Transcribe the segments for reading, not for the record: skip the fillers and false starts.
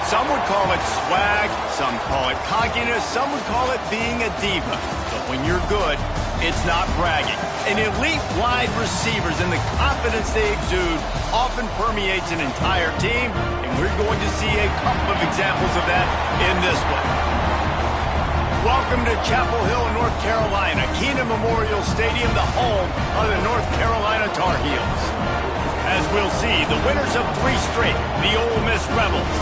Some would call it swag, some call it cockiness, some would call it being a diva. But when you're good, it's not bragging. An elite wide receivers and the confidence they exude often permeates an entire team, and we're going to see a couple of examples of that in this one. Welcome to Chapel Hill, North Carolina, Keenan Memorial Stadium, the home of the North Carolina Tar Heels. As we'll see, the winners of 3 straight, the Ole Miss Rebels,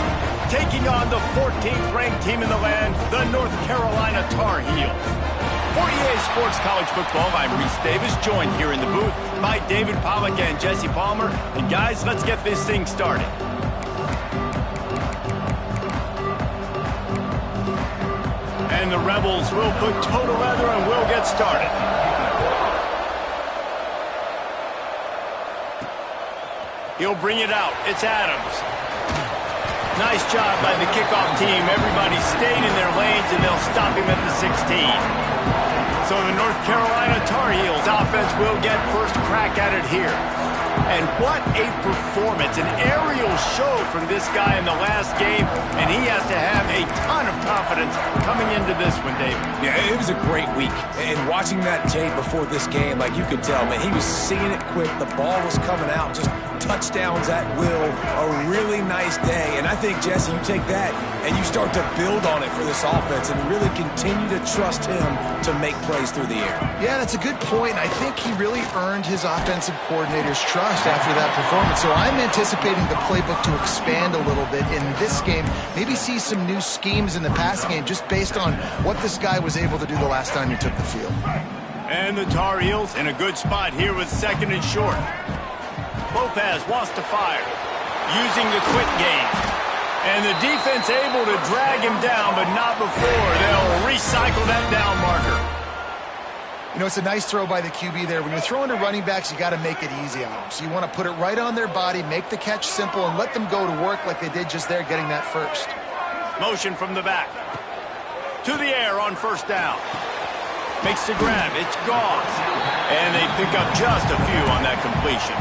taking on the 14th-ranked team in the land, the North Carolina Tar Heels. For EA Sports College Football, I'm Reese Davis, joined here in the booth by David Pollack and Jesse Palmer. And guys, let's get this thing started. And the Rebels will put toe to leather and we'll get started. He'll bring it out. It's Adams. Nice job by the kickoff team. Everybody stayed in their lanes, and they'll stop him at the 16. So the North Carolina Tar Heels offense will get first crack at it here. And what a performance, an aerial show from this guy in the last game, and he has to have a ton of confidence coming into this one, David. Yeah, it was a great week, and watching that tape before this game, like you could tell, man, he was seeing it quick, the ball was coming out, just touchdowns at will, a really nice day. And I think, Jesse, you take that and you start to build on it for this offense and really continue to trust him to make plays through the air. Yeah, that's a good point. I think he really earned his offensive coordinator's trust after that performance. So I'm anticipating the playbook to expand a little bit in this game, maybe see some new schemes in the passing game just based on what this guy was able to do the last time he took the field. And the Tar Heels in a good spot here with 2nd and short. Lopez wants to fire, using the quit game. And the defense able to drag him down, but not before. They'll recycle that down marker. You know, it's a nice throw by the QB there. When you're throwing to running backs, you got to make it easy on them. So you want to put it right on their body, make the catch simple, and let them go to work like they did just there, getting that first. Motion from the back. To the air on 1st down. Makes the grab. It's Goss. And they pick up just a few on that completion.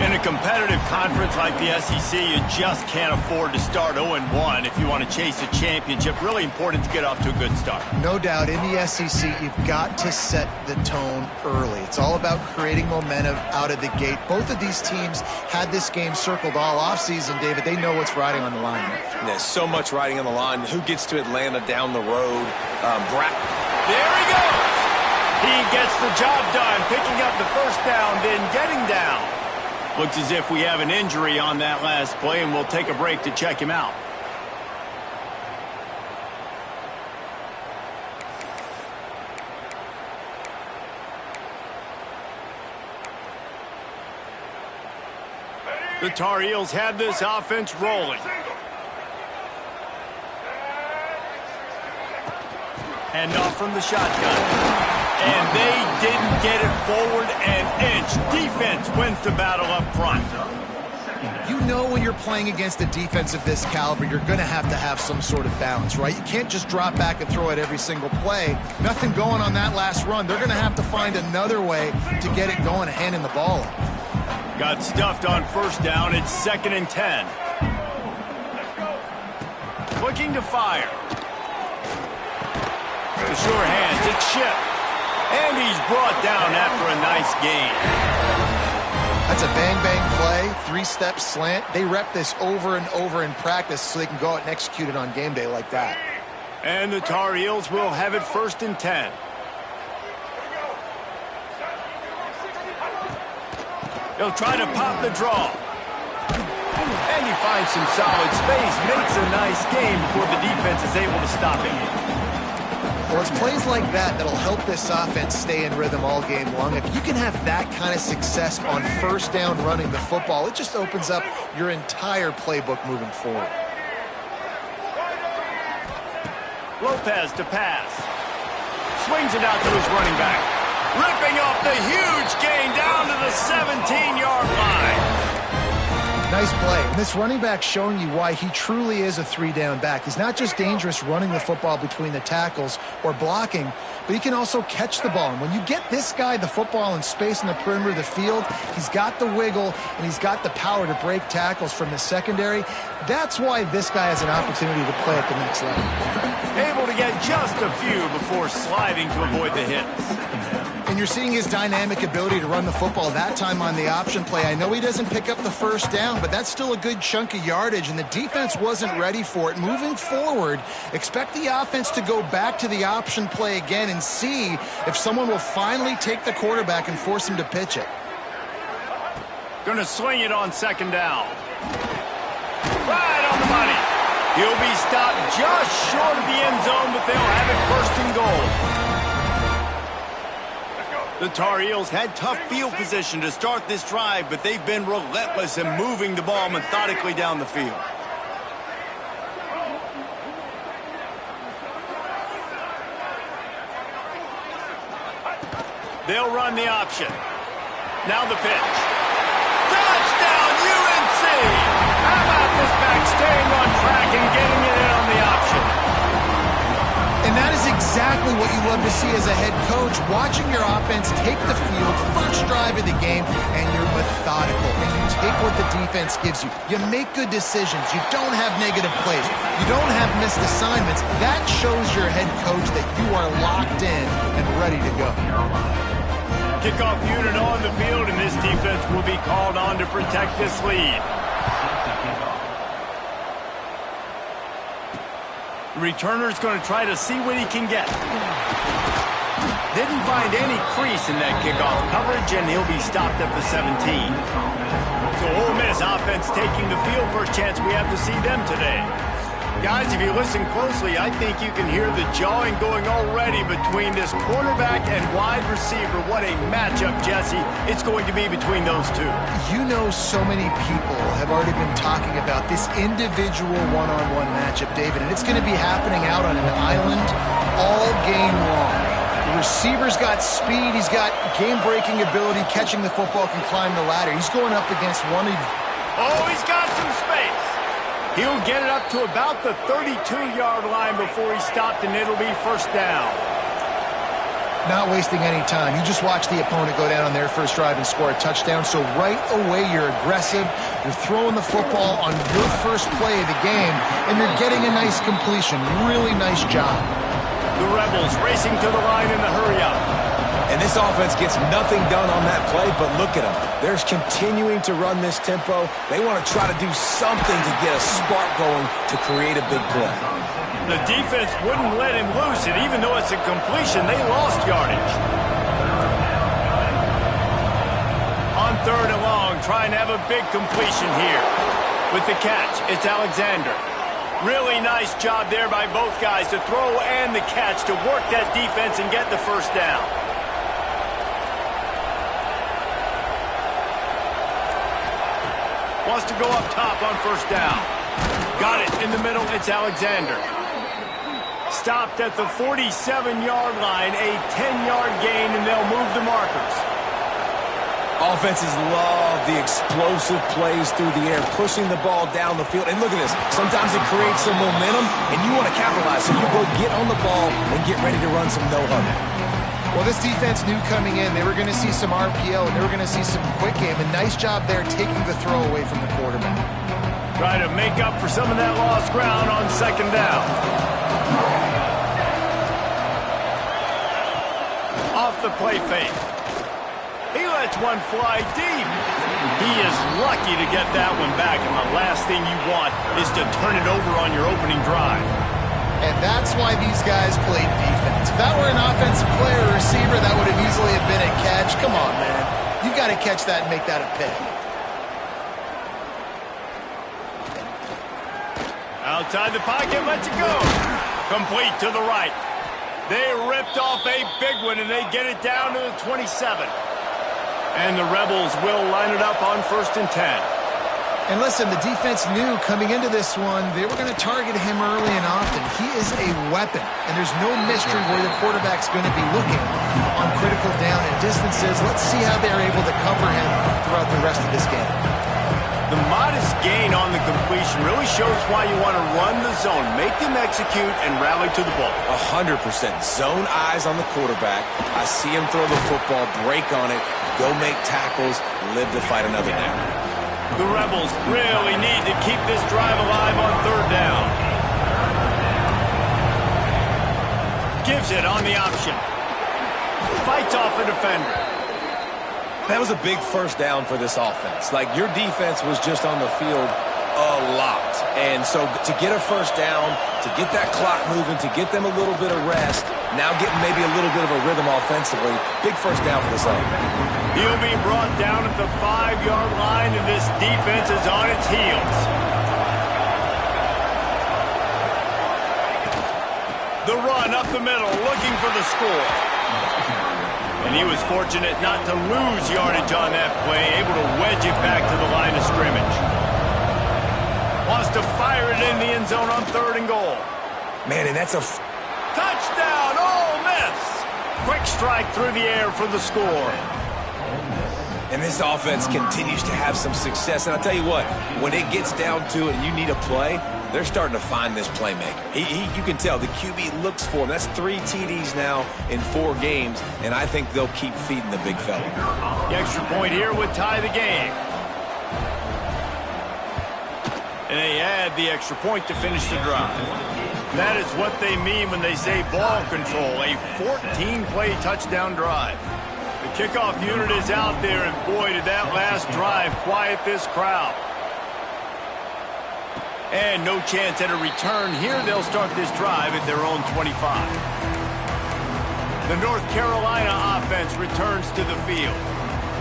In a competitive conference like the SEC, you just can't afford to start 0-1 if you want to chase a championship. Really important to get off to a good start. No doubt, in the SEC, you've got to set the tone early. It's all about creating momentum out of the gate. Both of these teams had this game circled all offseason, David. They know what's riding on the line. There's so much riding on the line. Who gets to Atlanta down the road? There he goes. He gets the job done, picking up the 1st down, then getting down. Looks as if we have an injury on that last play, and we'll take a break to check him out. The Tar Heels have this offense rolling. Hand off from the shotgun. And they didn't get it forward an inch. Defense wins the battle up front. You know when you're playing against a defense of this caliber, you're going to have some sort of balance, right? You can't just drop back and throw it every single play. Nothing going on that last run. They're going to have to find another way to get it going and handing the ball off. Got stuffed on 1st down. It's 2nd and 10. Looking to fire. The sure hands. It's Ship. And he's brought down after a nice gain. That's a bang-bang play, 3-step slant. They rep this over and over in practice so they can go out and execute it on game day like that. And the Tar Heels will have it 1st and 10. He'll try to pop the draw. And he finds some solid space, makes a nice game before the defense is able to stop him. Well, it's plays like that that'll help this offense stay in rhythm all game long. If you can have that kind of success on 1st down running the football, it just opens up your entire playbook moving forward. Lopez to pass. Swings it out to his running back. Ripping off the huge gain down to the 17-yard line. Nice play. And this running back showing you why he truly is a three-down back. He's not just dangerous running the football between the tackles or blocking, but he can also catch the ball. And when you get this guy the football in space in the perimeter of the field, he's got the wiggle and he's got the power to break tackles from the secondary. That's why this guy has an opportunity to play at the next level. Able to get just a few before sliding to avoid the hits. And you're seeing his dynamic ability to run the football, that time on the option play. I know he doesn't pick up the first down, but that's still a good chunk of yardage, and the defense wasn't ready for it. Moving forward, expect the offense to go back to the option play again and see if someone will finally take the quarterback and force him to pitch it. Gonna swing it on second down. Right on the money. He'll be stopped just short of the end zone, but they'll have it first and goal. The Tar Heels had tough field position to start this drive, but they've been relentless in moving the ball methodically down the field. They'll run the option. Now the pitch. Touchdown, UNC! How about this back staying on track and getting it in on the option? And that is exactly what you love to see as a head coach, watching your offense take the field, first drive of the game, and you're methodical, and you take what the defense gives you. You make good decisions. You don't have negative plays. You don't have missed assignments. That shows your head coach that you are locked in and ready to go. Kickoff unit on the field, and this defense will be called on to protect this lead. The returner's going to try to see what he can get. Didn't find any crease in that kickoff coverage, and he'll be stopped at the 17. So Ole Miss offense taking the field. First chance we have to see them today. Guys, if you listen closely, I think you can hear the jawing going already between this quarterback and wide receiver. What a matchup, Jesse, it's going to be between those two. You know, so many people have already been talking about this individual one-on-one matchup, David, and it's going to be happening out on an island all game long. The receiver's got speed, he's got game-breaking ability, catching the football, can climb the ladder. He's going up against one of... Oh, he's got some space. He'll get it up to about the 32-yard line before he's stopped, and it'll be first down. Not wasting any time. You just watch the opponent go down on their first drive and score a touchdown. So right away, you're aggressive. You're throwing the football on your first play of the game, and you're getting a nice completion. Really nice job. The Rebels racing to the line in the hurry-up. And this offense gets nothing done on that play, but look at them. They're continuing to run this tempo. They want to try to do something to get a spark going to create a big play. The defense wouldn't let him loose, and even though it's a completion, they lost yardage. On third and long, trying to have a big completion here. With the catch, it's Alexander. Really nice job there by both guys to throw and the catch to work that defense and get the first down. Wants to go up top on first down. Got it in the middle. It's Alexander. Stopped at the 47-yard line. A 10-yard gain, and they'll move the markers. Offenses love the explosive plays through the air, pushing the ball down the field. And look at this. Sometimes it creates some momentum, and you want to capitalize. So you go get on the ball and get ready to run some no-huddle. Well, this defense knew coming in they were going to see some RPO and they were going to see some quick game. And nice job there taking the throw away from the quarterback. Try to make up for some of that lost ground on second down. Off the play fake. He lets one fly deep. He is lucky to get that one back, and the last thing you want is to turn it over on your opening drive. And that's why these guys played defense. If that were an offensive player or receiver, that would have easily have been a catch. Come on, man. You got to catch that and make that a pick. Outside the pocket, lets it go. Complete to the right. They ripped off a big one, and they get it down to the 27. And the Rebels will line it up on 1st and 10. And listen, the defense knew coming into this one, they were going to target him early and often. He is a weapon, and there's no mystery where the quarterback's going to be looking on critical down and distances. Let's see how they're able to cover him throughout the rest of this game. The modest shows why you want to run the zone, make them execute, and rally to the ball. 100%. Zone eyes on the quarterback. I see him throw the football, break on it, go make tackles, live to fight another down. The Rebels really need to keep this drive alive on third down. Gives it on the option. Fights off a defender. That was a big first down for this offense. Like, your defense was just on the field a lot. And so to get a first down, to get that clock moving, to get them a little bit of rest, now getting maybe a little bit of a rhythm offensively, big first down for this offense. He'll be brought down at the 5-yard line, and this defense is on its heels. The run up the middle, looking for the score. And he was fortunate not to lose yardage on that play, able to wedge it back to the line of scrimmage. Wants to fire it in the end zone on 3rd and goal. Man, and that's a touchdown, Ole Miss! Quick strike through the air for the score. And this offense continues to have some success. And I'll tell you what, when it gets down to it and you need a play, they're starting to find this playmaker. You can tell the QB looks for him. That's 3 TDs now in 4 games, and I think they'll keep feeding the big fella. The extra point here would tie the game. And they add the extra point to finish the drive. That is what they mean when they say ball control, a 14-play touchdown drive. The kickoff unit is out there, and boy, did that last drive quiet this crowd. And no chance at a return here. They'll start this drive at their own 25. The North Carolina offense returns to the field.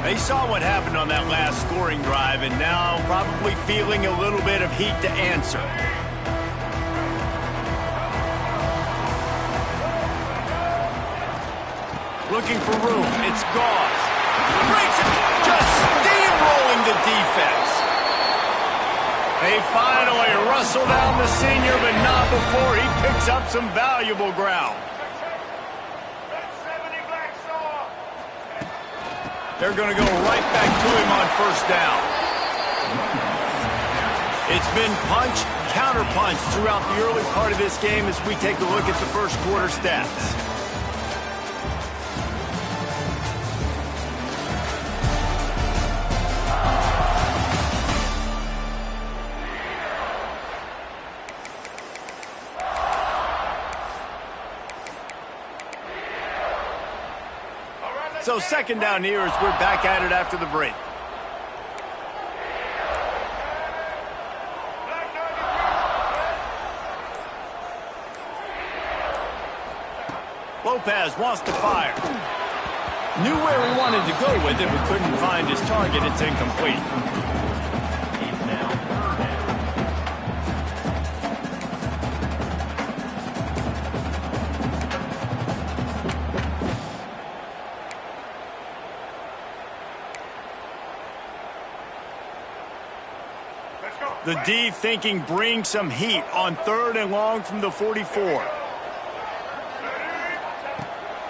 They saw what happened on that last scoring drive, and now probably feeling a little bit of heat to answer. Looking for room. It's Goss. Breaks it. Just steamrolling the defense. They finally rustle down the senior, but not before he picks up some valuable ground. They're going to go right back to him on first down. It's been punch, counter-punch throughout the early part of this game as we take a look at the first quarter stats. So second down here as we're back at it after the break. Lopez wants to fire. Knew where he wanted to go with it, but couldn't find his target. It's incomplete. The D thinking bring some heat on 3rd and long from the 44.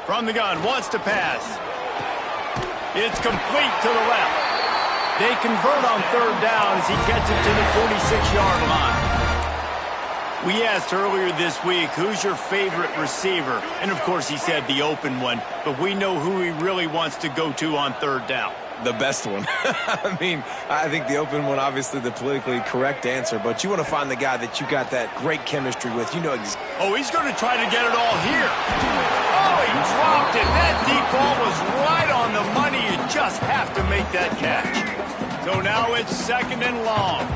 From the gun, wants to pass. It's complete to the left. They convert on 3rd down as he gets it to the 46-yard line. We asked earlier this week, who's your favorite receiver? And, of course, he said the open one, but we know who he really wants to go to on 3rd down. The best one. I mean, I think the open one, obviously the politically correct answer, but you want to find the guy that you got that great chemistry with. You know oh, he's going to try to get it all here. Oh, he dropped it. That deep ball was right on the money. You just have to make that catch. So now it's 2nd and long.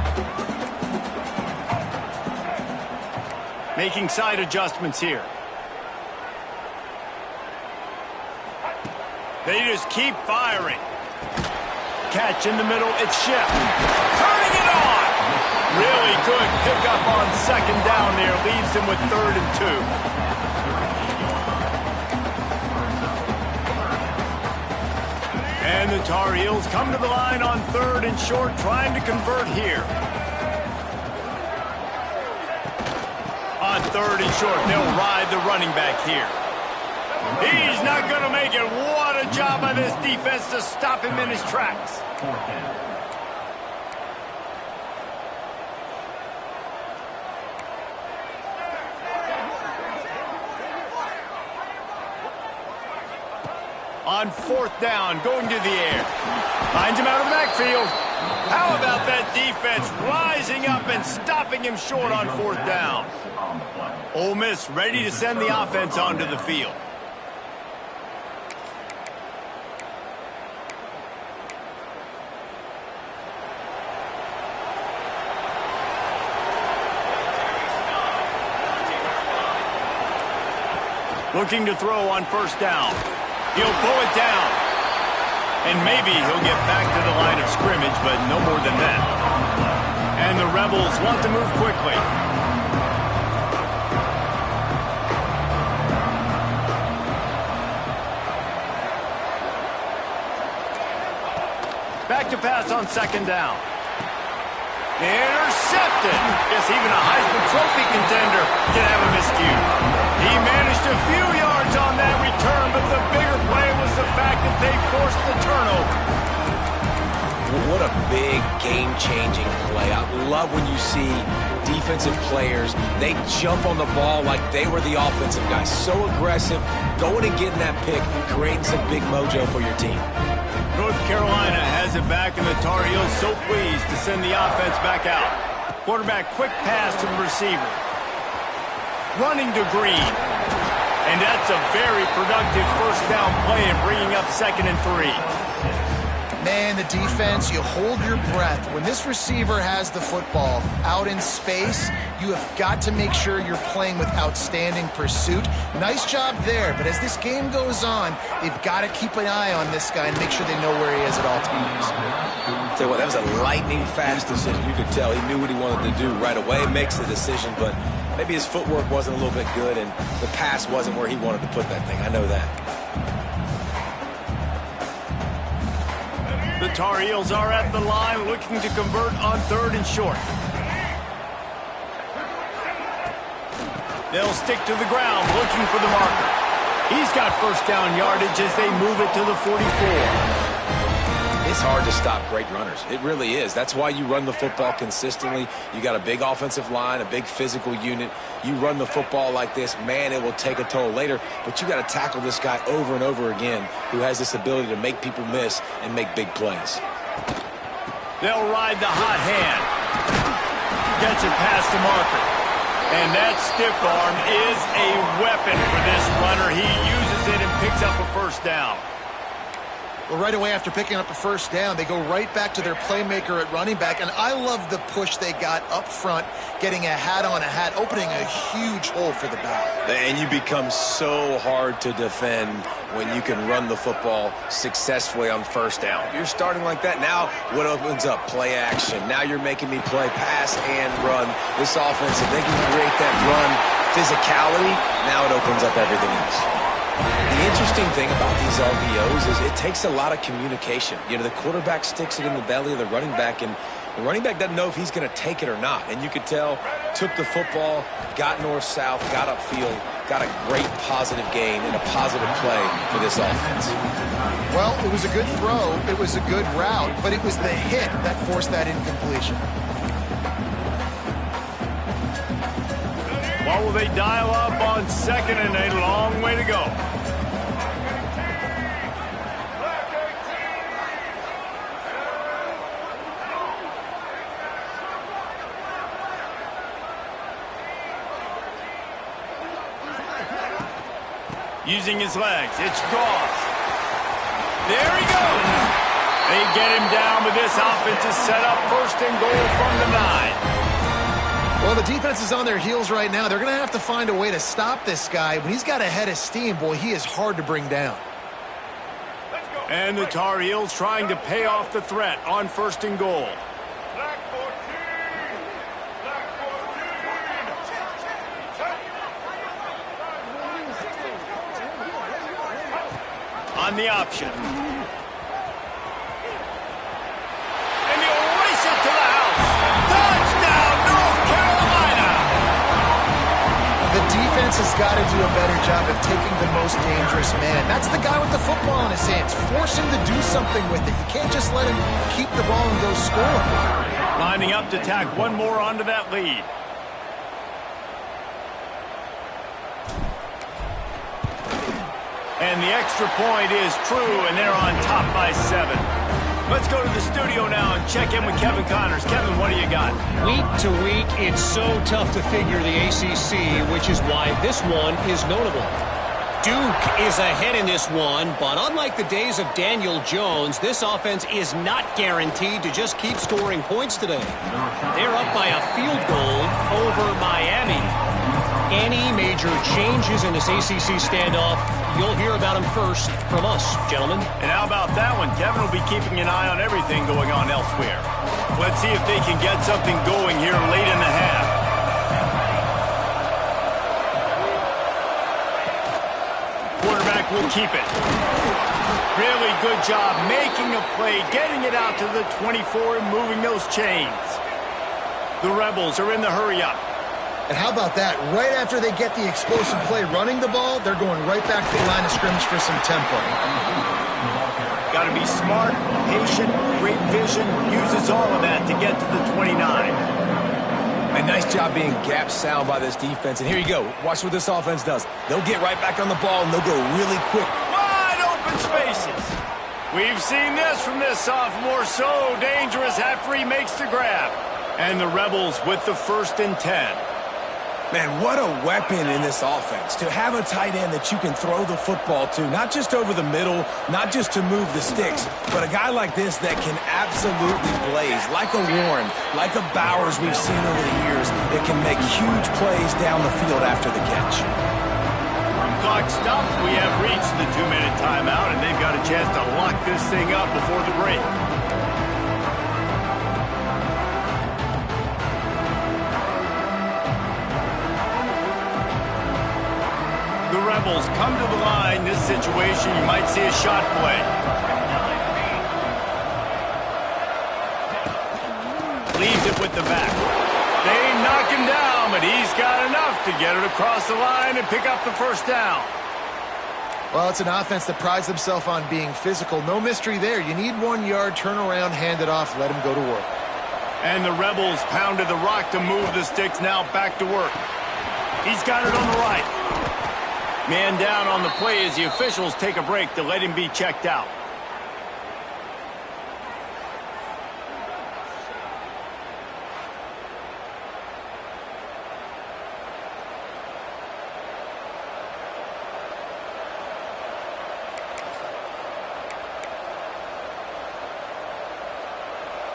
Making side adjustments here. They just keep firing. Catch in the middle, it's Shep. Turning it on! Really good pickup on 2nd down there. Leaves him with 3rd and 2. And the Tar Heels come to the line on 3rd and short, trying to convert here. On 3rd and short, they'll ride the running back here. He's not going to make it. What a job by this defense to stop him in his tracks. on 4th down, going to the air. Finds him out of the backfield. How about that defense rising up and stopping him short on 4th down? Ole Miss ready to send the offense onto the field. Looking to throw on 1st down. He'll pull it down. And maybe he'll get back to the line of scrimmage, but no more than that. And the Rebels want to move quickly. Back to pass on 2nd down. Intercepted. Guess even a Heisman Trophy contender can have a miscue. He managed a few yards on that return, but the bigger play was the fact that they forced the turnover. What a big game-changing play. I love when you see defensive players, they jump on the ball like they were the offensive guys. So aggressive, going and getting that pick, creating some big mojo for your team. North Carolina has it back, and the Tar Heels so pleased to send the offense back out. Quarterback quick pass to the receiver. Running to Green. And that's a very productive 1st down play and bringing up 2nd and 3. Man, the defense, you hold your breath. When this receiver has the football out in space, you have got to make sure you're playing with outstanding pursuit. Nice job there, but as this game goes on, they've got to keep an eye on this guy and make sure they know where he is at all times. Tell you what, that was a lightning-fast decision. You could tell he knew what he wanted to do right away. Makes the decision, but maybe his footwork wasn't a little bit good, and the pass wasn't where he wanted to put that thing. I know that. The Tar Heels are at the line looking to convert on 3rd and short. They'll stick to the ground looking for the marker. He's got 1st down yardage as they move it to the 44. It's hard to stop great runners. It really is. That's why you run the football consistently. You got a big offensive line, a big physical unit. You run the football like this, man, it will take a toll later. But you got to tackle this guy over and over again who has this ability to make people miss and make big plays. They'll ride the hot hand. Gets it past the marker. And that stiff arm is a weapon for this runner. He uses it and picks up a 1st down. Well, right away after picking up a 1st down, they go right back to their playmaker at running back. And I love the push they got up front, getting a hat on a hat, opening a huge hole for the back. And you become so hard to defend when you can run the football successfully on 1st down. You're starting like that. Now what opens up? Play action. Now you're making me play pass and run. This offense, if they can create that run physicality, now it opens up everything else. The interesting thing about these RPOs is it takes a lot of communication. You know, the quarterback sticks it in the belly of the running back, and the running back doesn't know if he's going to take it or not. And you could tell, took the football, got north-south, got upfield, got a great positive gain and a positive play for this offense. Well, it was a good throw, it was a good route, but it was the hit that forced that incompletion. What will they dial up on 2nd and a long way to go? Using his legs, it's Goff. There he goes. They get him down, but this offense is set up 1st and goal from the 9. Well, the defense is on their heels right now. They're going to have to find a way to stop this guy. When he's got a head of steam, boy, he is hard to bring down. And the Tar Heels trying to pay off the threat on 1st and goal. On the option. And he'll race it to the house. Touchdown, North Carolina! The defense has got to do a better job of taking the most dangerous man. That's the guy with the football in his hands. Force him to do something with it. You can't just let him keep the ball and go score. Lining up to tack one more onto that lead. And the extra point is true, and they're on top by 7. Let's go to the studio now and check in with Kevin Connors. Kevin, what do you got? Week to week, it's so tough to figure the ACC, which is why this one is notable. Duke is ahead in this one, but unlike the days of Daniel Jones, this offense is not guaranteed to just keep scoring points today. They're up by a field goal over Miami. Any major changes in this ACC standoff, you'll hear about them first from us, gentlemen. And how about that one? Kevin will be keeping an eye on everything going on elsewhere. Let's see if they can get something going here late in the half. Quarterback will keep it. Really good job making a play, getting it out to the 24 and moving those chains. The Rebels are in the hurry-up. And how about that? Right after they get the explosive play running the ball, they're going right back to the line of scrimmage for some tempo. Got to be smart, patient, great vision, uses all of that to get to the 29. A nice job being gap sound by this defense. And here you go. Watch what this offense does. They'll get right back on the ball, and they'll go really quick. Wide open spaces. We've seen this from this sophomore. So dangerous after he makes the grab. And the Rebels with the 1st and 10. Man, what a weapon in this offense. To have a tight end that you can throw the football to, not just over the middle, not just to move the sticks, but a guy like this that can absolutely blaze, like a Warren, like a Bowers we've seen over the years, that can make huge plays down the field after the catch. Clock stops. We have reached the 2-minute timeout, and they've got a chance to lock this thing up before the break. The Rebels come to the line. This situation, you might see a shot play. Leaves it with the back. They knock him down, but he's got enough to get it across the line and pick up the 1st down. Well, it's an offense that prides themselves on being physical. No mystery there. You need 1 yard, turn around, hand it off, let him go to work. And the Rebels pounded the rock to move the sticks, now back to work. He's got it on the right. Man down on the play as the officials take a break to let him be checked out.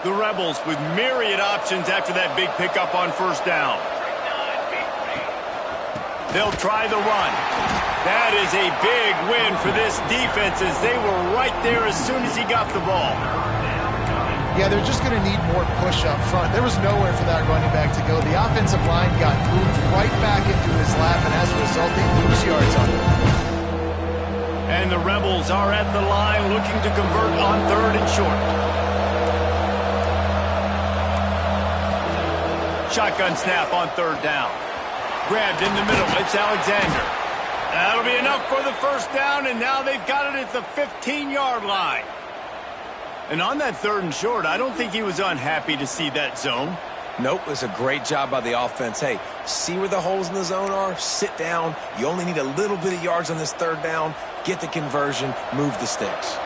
The Rebels with myriad options after that big pickup on 1st down. They'll try the run. That is a big win for this defense as they were right there as soon as he got the ball. Yeah, they're just going to need more push up front. There was nowhere for that running back to go. The offensive line got moved right back into his lap, and as a result, they lose yards on it. And the Rebels are at the line looking to convert on 3rd and short. Shotgun snap on 3rd down. Grabbed in the middle. It's Alexander. That'll be enough for the 1st down, and now they've got it at the 15-yard line. And on that 3rd and short, I don't think he was unhappy to see that zone. Nope, it was a great job by the offense. Hey, see where the holes in the zone are? Sit down. You only need a little bit of yards on this 3rd down. Get the conversion. Move the sticks.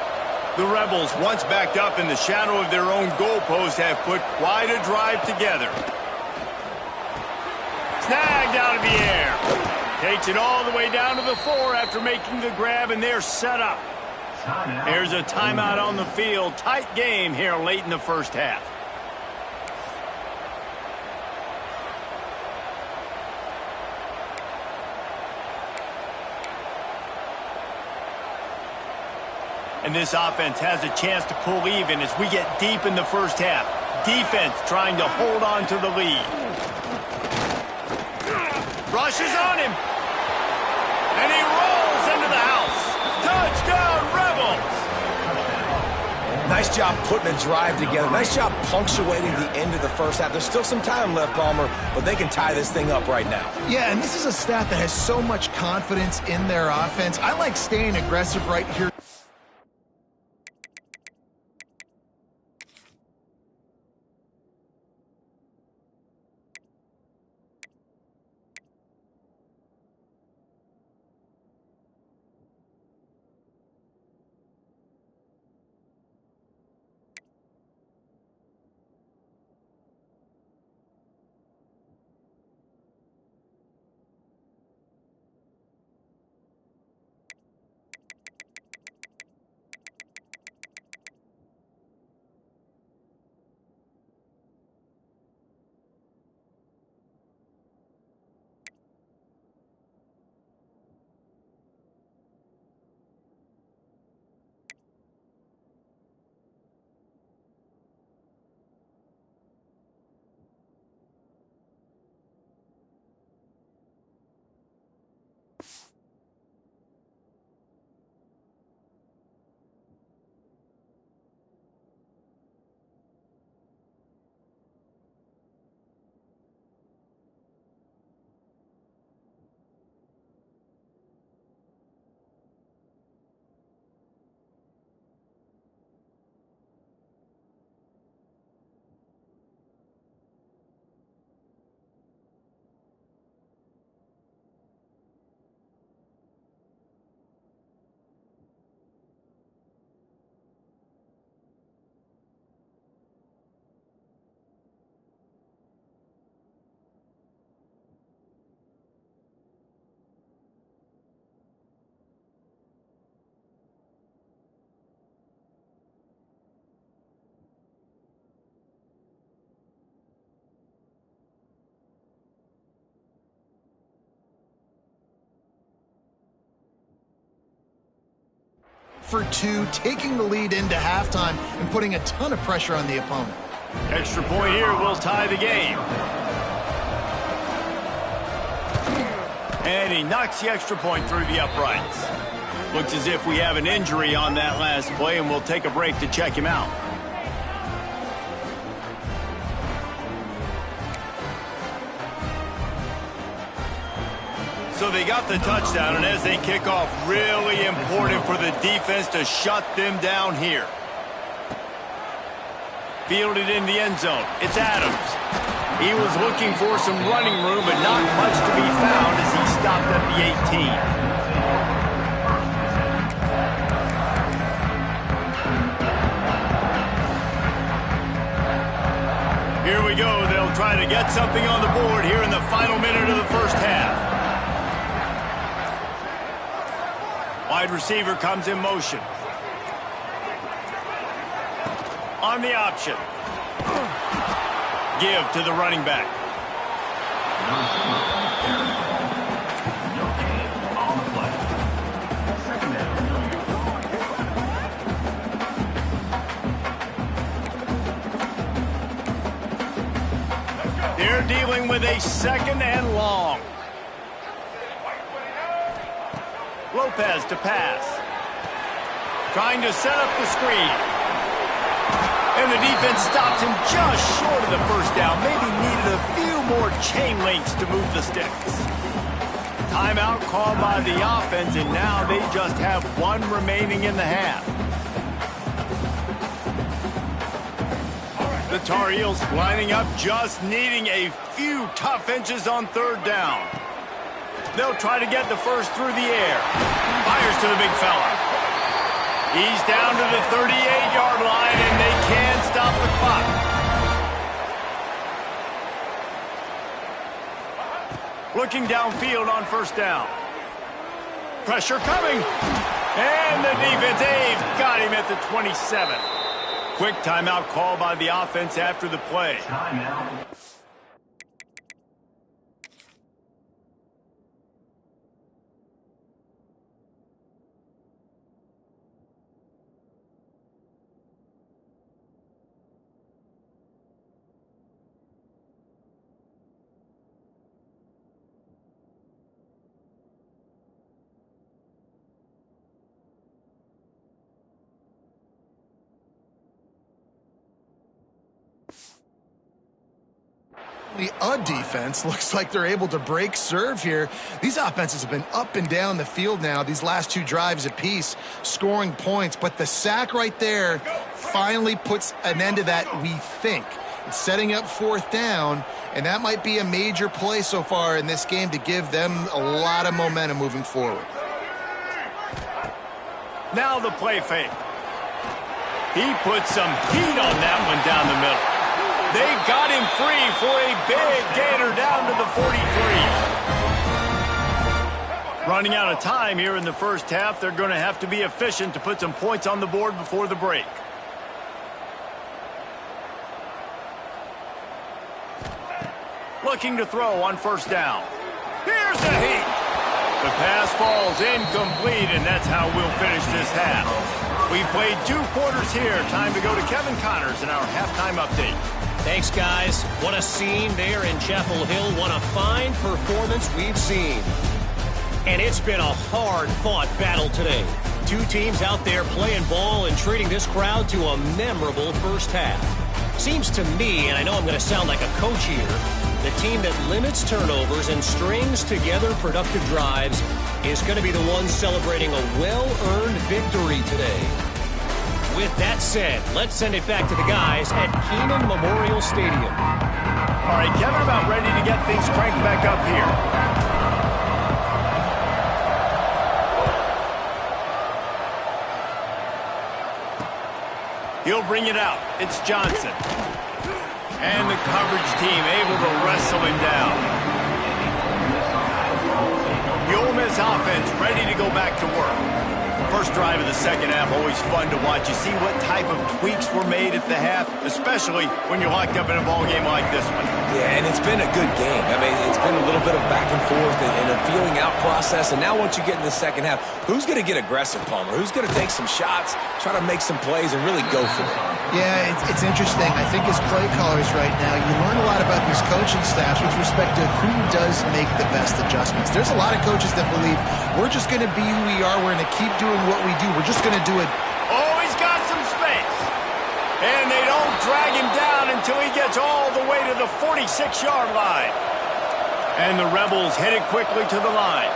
The Rebels, once backed up in the shadow of their own goalpost, have put quite a drive together. Snagged out of the air. Takes it all the way down to the 4 after making the grab, and they're set up. Here's a timeout on the field. Tight game here late in the 1st half. And this offense has a chance to pull even as we get deep in the 1st half. Defense trying to hold on to the lead. Rushes on him. And he rolls into the house. Touchdown, Rebels! Nice job putting a drive together. Nice job punctuating the end of the 1st half. There's still some time left, Palmer, but they can tie this thing up right now. Yeah, and this is a staff that has so much confidence in their offense. I like staying aggressive right here. for 2, taking the lead into halftime and putting a ton of pressure on the opponent. Extra point here will tie the game. And he knocks the extra point through the uprights. Looks as if we have an injury on that last play, and we'll take a break to check him out. So they got the touchdown, and as they kick off, really important for the defense to shut them down here. Fielded in the end zone. It's Adams. He was looking for some running room, but not much to be found as he stopped at the 18. Here we go. They'll try to get something on the board here in the final minute of the first half. Wide receiver comes in motion. On the option. Give to the running back. They're dealing with a second and long. Lopez to pass. Trying to set up the screen. And the defense stops him just short of the first down. Maybe needed a few more chain links to move the sticks. Timeout called by the offense, and now they just have one remaining in the half. The Tar Heels lining up, just needing a few tough inches on third down. They'll try to get the first through the air. Fires to the big fella. He's down to the 38-yard line, and they can't stop the clock. Looking downfield on first down. Pressure coming. And the defense, they've got him at the 27. Quick timeout call by the offense after the play. Timeout. A defense looks like they're able to break serve here. These offenses have been up and down the field now, these last 2 drives apiece, scoring points. But the sack right there finally puts an end to that, we think. It's setting up fourth down, and that might be a major play so far in this game to give them a lot of momentum moving forward. Now the play fake. He put some heat on that one down the middle. They got him free for a big gainer down to the 43. Running out of time here in the first half. They're going to have to be efficient to put some points on the board before the break. Looking to throw on first down. Here's the heat. The pass falls incomplete, and that's how we'll finish this half. We've played 2 quarters here. Time to go to Kevin Connors in our halftime update. Thanks, guys. What a scene there in Chapel Hill. What a fine performance we've seen. And it's been a hard-fought battle today. 2 teams out there playing ball and treating this crowd to a memorable first half. Seems to me, and I know I'm going to sound like a coach here, the team that limits turnovers and strings together productive drives is going to be the one celebrating a well-earned victory today. With that said, let's send it back to the guys at Kenan Memorial Stadium. All right, Kevin, about ready to get things cranked back up here. He'll bring it out. It's Johnson. And the coverage team able to wrestle him down. The Ole Miss offense ready to go back to work. first drive of the second half, always fun to watch. You see what type of tweaks were made at the half, especially when you're locked up in a ball game like this one. Yeah, and it's been a good game. I mean, it's been a little bit of back and forth and a feeling out process. And now once you get in the second half, who's going to get aggressive, Palmer? Who's going to take some shots, try to make some plays, and really go for it? Yeah, it's interesting. I think as play callers right now, you learn a lot about these coaching staffs with respect to who does make the best adjustments. There's a lot of coaches that believe we're just going to be who we are. We're going to keep doing what we do. We're just going to do it. Oh, he's got some space. And they don't drag him down until he gets all the way to the 46-yard line. And the Rebels head it quickly to the line.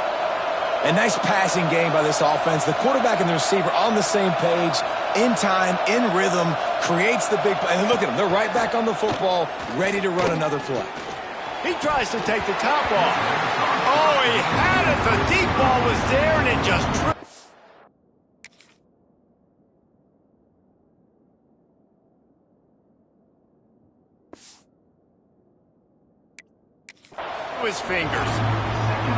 A nice passing game by this offense. The quarterback and the receiver on the same page, in time, in rhythm, creates the big play. And look at them. They're right back on the football, ready to run another play. He tries to take the top off. Oh, he had it. The deep ball was there, and it just tripped. His fingers.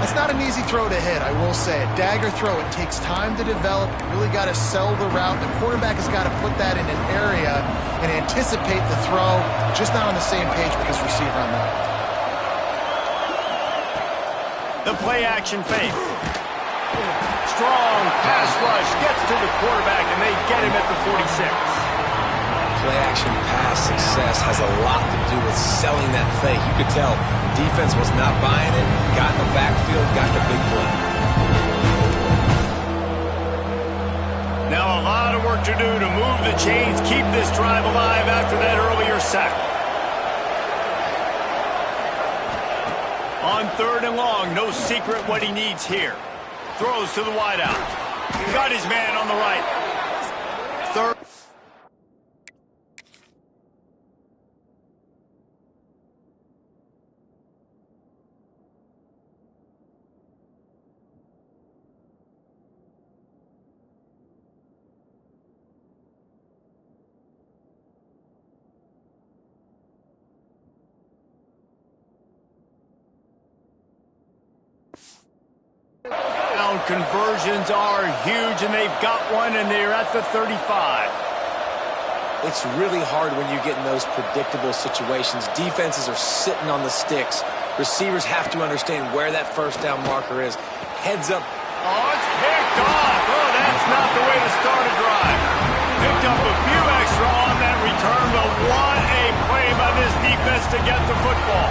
That's not an easy throw to hit, I will say. A dagger throw, it takes time to develop. You really got to sell the route. The quarterback has got to put that in an area and anticipate the throw. Just not on the same page with his receiver on that. The play action fake. Strong pass rush gets to the quarterback, and they get him at the 46. Play action pass success has a lot to do with selling that fake. You could tell defense was not buying it, got in the backfield, got the big play. Now a lot of work to do to move the chains, keep this drive alive after that earlier sack. On 3rd and long, no secret what he needs here. Throws to the wideout. Got his man on the right. Third. Conversions are huge, and they've got one, and they're at the 35. It's really hard when you get in those predictable situations. Defenses are sitting on the sticks. Receivers have to understand where that first down marker is. Heads up. Oh, it's picked off. Oh, that's not the way to start a drive. Picked up a few extra on that return, but what a play by this defense to get the football.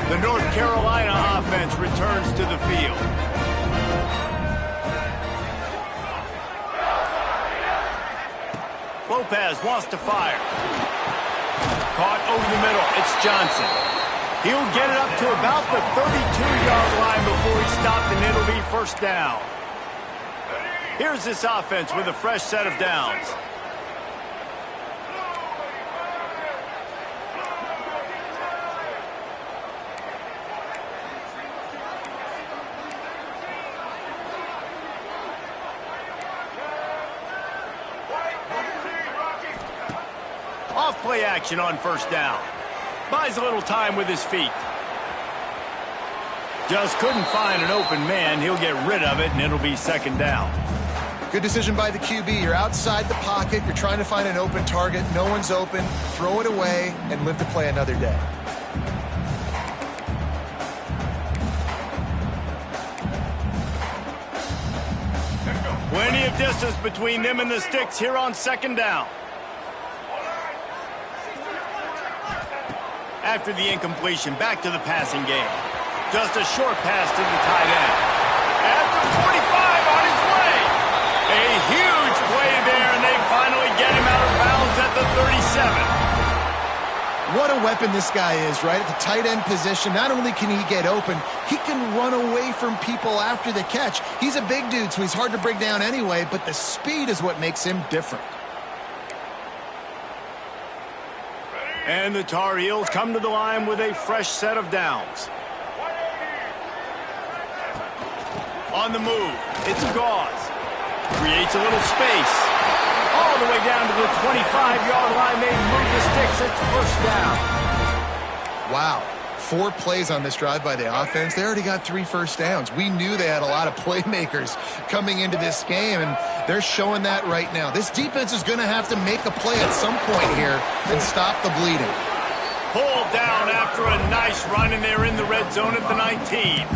The North Carolina offense returns to the field. Lopez wants to fire. Caught over the middle. It's Johnson. He'll get it up to about the 32-yard line before he's stopped, and it'll be first down. Here's this offense with a fresh set of downs. Off-play action on first down. Buys a little time with his feet. Just couldn't find an open man. He'll get rid of it, and it'll be second down. Good decision by the QB. You're outside the pocket. You're trying to find an open target. No one's open. Throw it away and live to play another day. Plenty of distance between them and the sticks here on second down. After the incompletion, back to the passing game. Just a short pass to the tight end. At the 45 on his way. A huge play there, and they finally get him out of bounds at the 37. What a weapon this guy is, right? At the tight end position, not only can he get open, he can run away from people after the catch. He's a big dude, so he's hard to bring down anyway, but the speed is what makes him different. And the Tar Heels come to the line with a fresh set of downs. On the move, it's Gauze. Creates a little space. all the way down to the 25-yard line. They move the sticks. It's first down. Wow. 4 plays on this drive by the offense. They already got 3 first downs. We knew they had a lot of playmakers coming into this game, and they're showing that right now. This defense is going to have to make a play at some point here and stop the bleeding. Pulled down after a nice run, and they're in the red zone at the 19.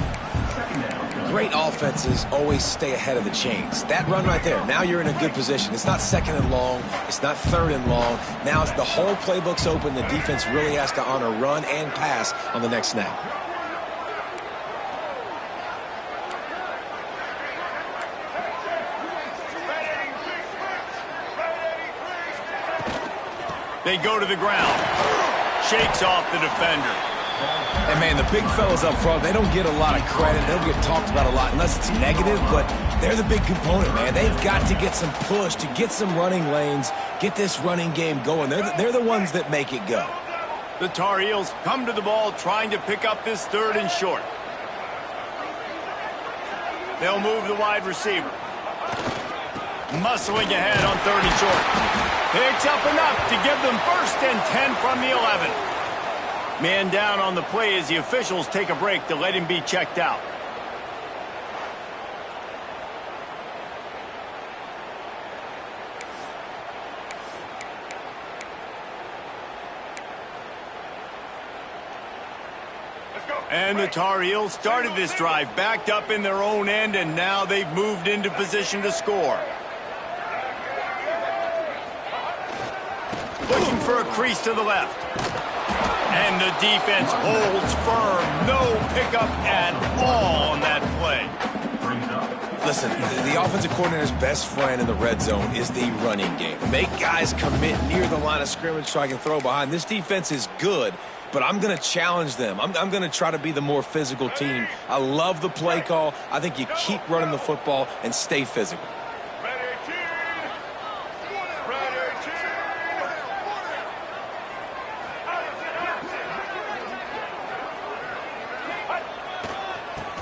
Great offenses always stay ahead of the chains. That run right there, now you're in a good position. It's not second and long. It's not third and long. Now it's the whole playbook's open. The defense really has to honor run and pass on the next snap. They go to the ground. Shakes off the defender. And, man, the big fellas up front, they don't get a lot of credit. They don't get talked about a lot unless it's negative, but they're the big component, man. They've got to get some push, to get some running lanes, get this running game going. They're the ones that make it go. The Tar Heels come to the ball trying to pick up this 3rd and short. They'll move the wide receiver. Muscling ahead on 3rd and short. Picks up enough to give them 1st and 10 from the 11. Man down on the play as the officials take a break to let him be checked out. And the Tar Heels started this drive backed up in their own end, and now they've moved into position to score. Pushing for a crease to the left. And the defense holds firm. No pickup at all on that play. Listen, the offensive coordinator's best friend in the red zone is the running game. Make guys commit near the line of scrimmage so I can throw behind. This defense is good, but I'm going to challenge them. I'm going to try to be the more physical team. I love the play call. I think you keep running the football and stay physical.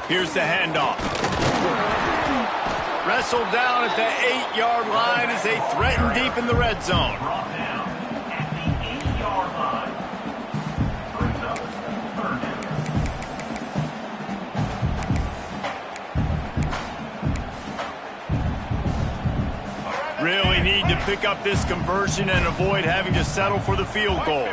Here's the handoff. Wrestled down at the 8-yard line as they threaten deep in the red zone. Really need to pick up this conversion and avoid having to settle for the field goal.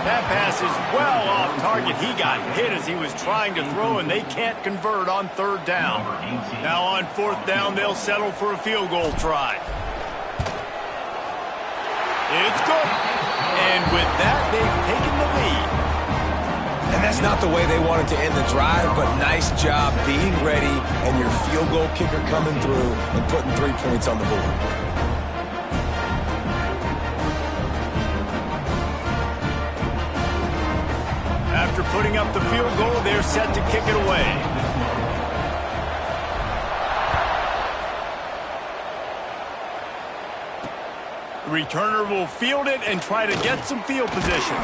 That pass is well off target. He got hit as he was trying to throw, and they can't convert on 3rd down. Now on 4th down, they'll settle for a field goal try. It's good. And with that, they've taken the lead. And that's not the way they wanted to end the drive, but nice job being ready and your field goal kicker coming through and putting 3 points on the board. After putting up the field goal, they're set to kick it away. The returner will field it and try to get some field position.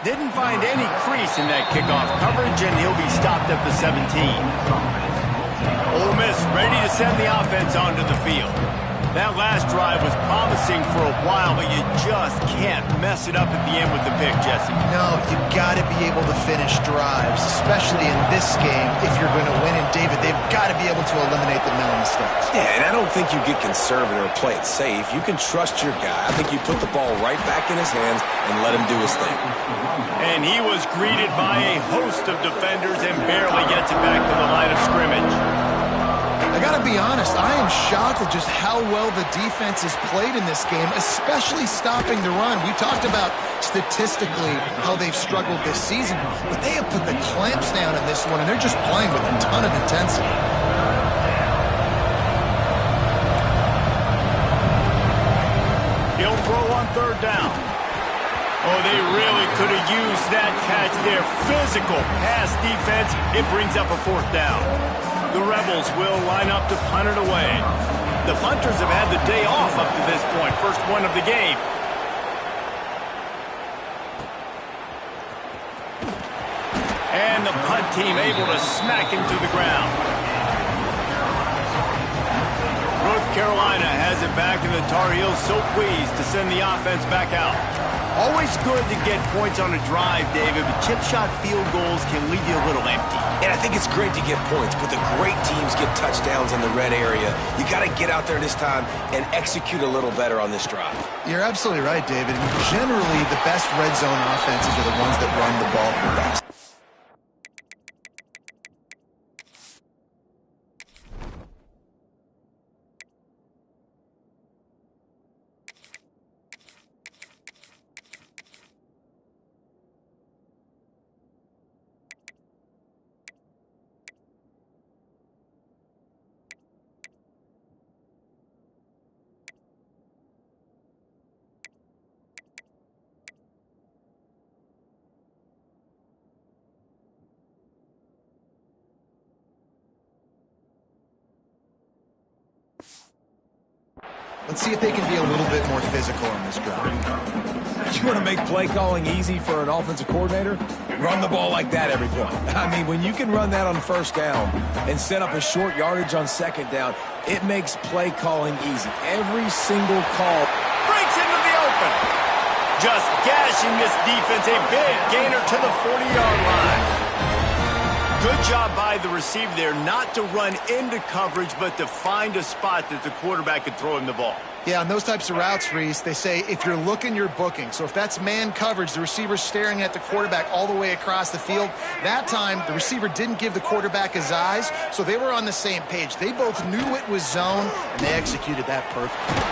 Didn't find any crease in that kickoff coverage, and he'll be stopped at the 17. Ole Miss ready to send the offense onto the field. That last drive was promising for a while, but you just can't mess it up at the end with the pick, Jesse. No, you've got to be able to finish drives, especially in this game. If you're going to win, and David, they've got to be able to eliminate the mental mistakes. Yeah, and I don't think you get conservative or play it safe. You can trust your guy. I think you put the ball right back in his hands and let him do his thing. And he was greeted by a host of defenders and barely gets it back to the line of scrimmage. I got to be honest, I am shocked at just how well the defense has played in this game, especially stopping the run. We talked about statistically how they've struggled this season, but they have put the clamps down in this one, and they're just playing with a ton of intensity. He'll throw on 3rd down. Oh, they really could have used that catch there. Physical pass defense. It brings up a 4th down. The Rebels will line up to punt it away. The punters have had the day off up to this point. First one of the game. And the punt team able to smack him to the ground. North Carolina has it back, and the Tar Heels so pleased to send the offense back out. Always good to get points on a drive, David, but chip shot field goals can leave you a little empty. And I think it's great to get points, but the great teams get touchdowns in the red area. You got to get out there this time and execute a little better on this drive. You're absolutely right, David. And generally, the best red zone offenses are the ones that run the ball the best. Let's see if they can be a little bit more physical on this drive. You want to make play calling easy for an offensive coordinator? Run the ball like that every point. I mean, when you can run that on first down and set up a short yardage on second down, it makes play calling easy. Every single call Breaks into the open. Just gashing this defense. A big gainer to the 40-yard line. Good job by the receiver there not to run into coverage, but to find a spot that the quarterback could throw him the ball. Yeah, on those types of routes, Reese, they say if you're looking, you're booking. So if that's man coverage, the receiver's staring at the quarterback all the way across the field. That time, the receiver didn't give the quarterback his eyes, so they were on the same page. They both knew it was zone, and they executed that perfectly.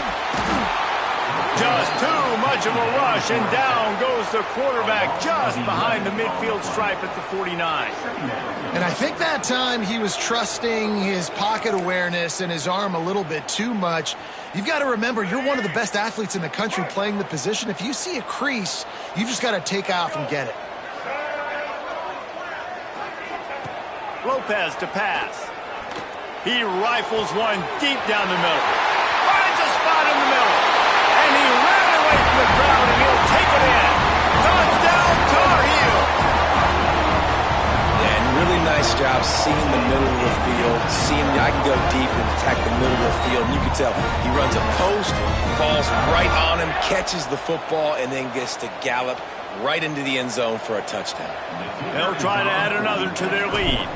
Just too much of a rush, and down goes the quarterback just behind the midfield stripe at the 49. And I think that time he was trusting his pocket awareness and his arm a little bit too much. You've got to remember, you're one of the best athletes in the country playing the position. If you see a crease, you've just got to take off and get it. Lopez to pass. He rifles one deep down the middle. Finds a spot in the middle. And he ran away from the crowd, and he'll take it in. Touchdown, Tar Heel. And really nice job seeing the middle of the field, seeing I can go deep and attack the middle of the field. And you can tell he runs a post, falls right on him, catches the football, and then gets to gallop right into the end zone for a touchdown. They'll try to add another to their lead.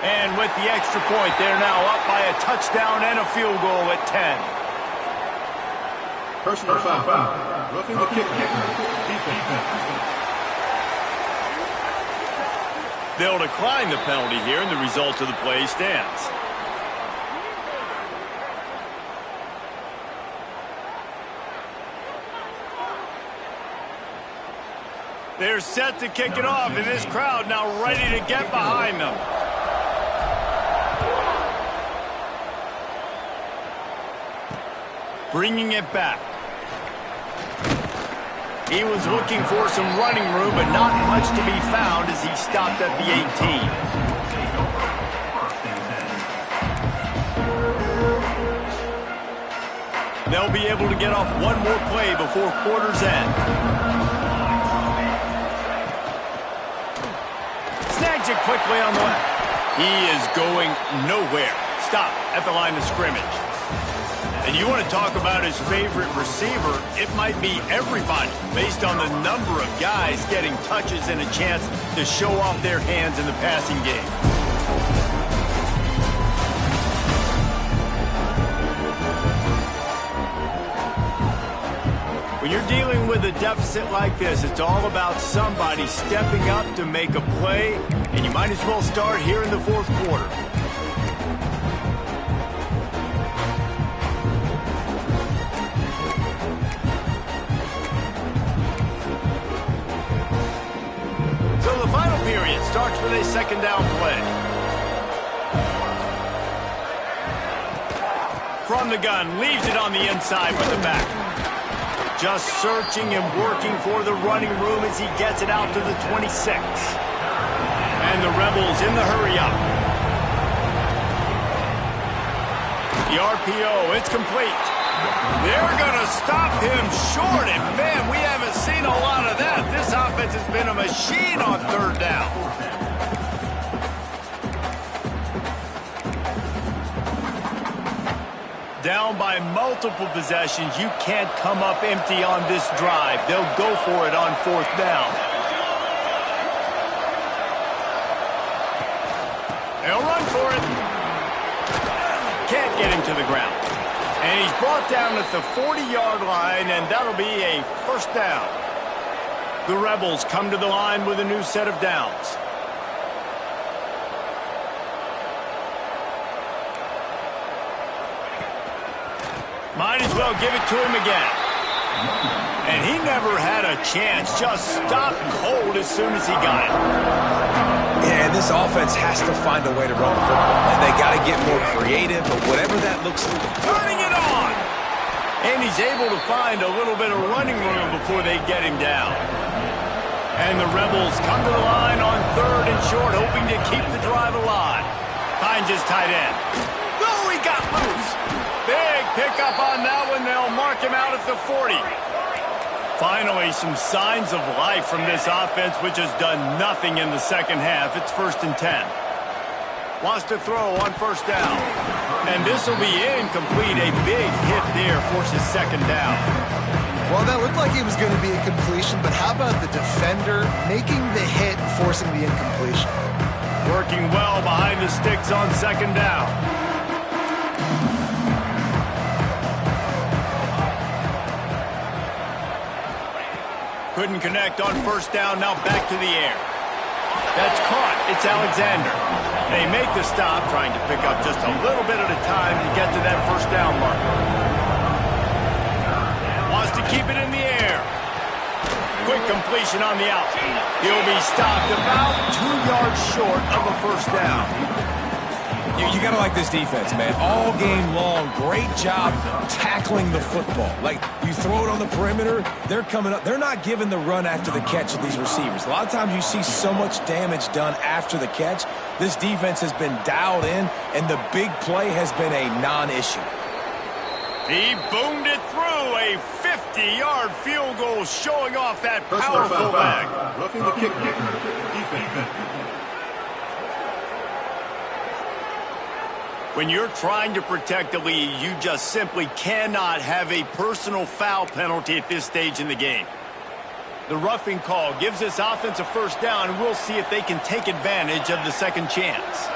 And with the extra point, they're now up by a touchdown and a field goal at 10. Personal foul. Roughing the kick. They'll decline the penalty here, and the result of the play stands. They're set to kick it off, and this crowd now ready to get behind them. Bringing it back. He was looking for some running room, but not much to be found as he stopped at the 18. They'll be able to get off one more play before quarter's end. Snags it quickly on the left. He is going nowhere. Stop at the line of scrimmage. And you want to talk about his favorite receiver, it might be everybody, based on the number of guys getting touches and a chance to show off their hands in the passing game. When you're dealing with a deficit like this, it's all about somebody stepping up to make a play, and you might as well start here in the fourth quarter. Starts with a second down play. From the gun, leaves it on the inside with the back. Just searching and working for the running room as he gets it out to the 26. And the Rebels in the hurry up. The RPO, it's complete. They're going to stop him short, and man, we haven't seen a lot of that. This offense has been a machine on third down. Down by multiple possessions, you can't come up empty on this drive. They'll go for it on fourth down. They'll run for it. Can't get him to the ground. And he's brought down at the 40-yard line, and that'll be a first down. The Rebels come to the line with a new set of downs. Might as well give it to him again. And he never had a chance. Just stopped cold as soon as he got it. Yeah, this offense has to find a way to run the football. And they got to get more creative, or whatever that looks like. Turning it on! And he's able to find a little bit of running room before they get him down. And the Rebels come to the line on third and short, hoping to keep the drive alive. Finds his tight end. Oh, he got loose. Big pickup on that one. They'll mark him out at the 40. Finally, some signs of life from this offense, which has done nothing in the second half. It's 1st and 10. Wants to throw on first down. And this will be incomplete. A big hit there forces second down. Well, that looked like it was going to be a completion, but how about the defender making the hit, forcing the incompletion? Working well behind the sticks on second down. Couldn't connect on first down, now back to the air. That's caught. It's Alexander. They make the stop, trying to pick up just a little bit at a time to get to that first down marker. Wants to keep it in the air. Quick completion on the out. He'll be stopped about 2 yards short of a first down. You got to like this defense, man. All game long, great job tackling the football. Like, you throw it on the perimeter, they're coming up. They're not giving the run after the catch of these receivers. A lot of times you see so much damage done after the catch. This defense has been dialed in, and the big play has been a non-issue. He boomed it through. A 50-yard field goal showing off that powerful leg. Roughing the kick. Defense. When you're trying to protect the lead, you just simply cannot have a personal foul penalty at this stage in the game. The roughing call gives this offense a first down, and we'll see if they can take advantage of the second chance.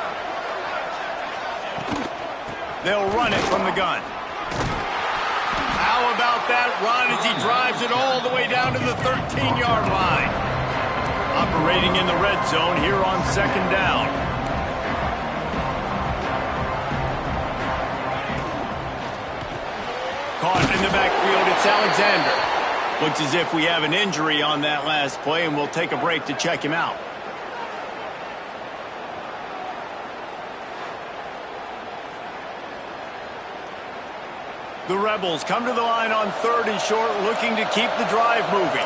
They'll run it from the gun. How about that run as he drives it all the way down to the 13-yard line? Operating in the red zone here on second down. Caught in the backfield, it's Alexander. Looks as if we have an injury on that last play, and we'll take a break to check him out. The Rebels come to the line on third and short, looking to keep the drive moving.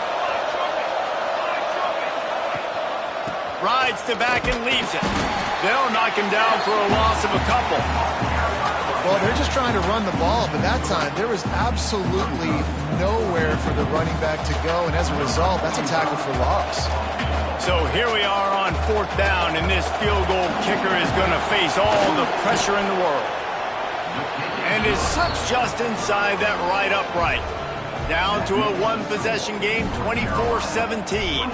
Rides to back and leaves it. They'll knock him down for a loss of a couple. Well, they're just trying to run the ball, but that time there was absolutely nowhere for the running back to go, and as a result, that's a tackle for loss. So here we are on fourth down, and this field goal kicker is going to face all the pressure in the world. And it slips just inside that right upright. Down to a one-possession game, 24-17.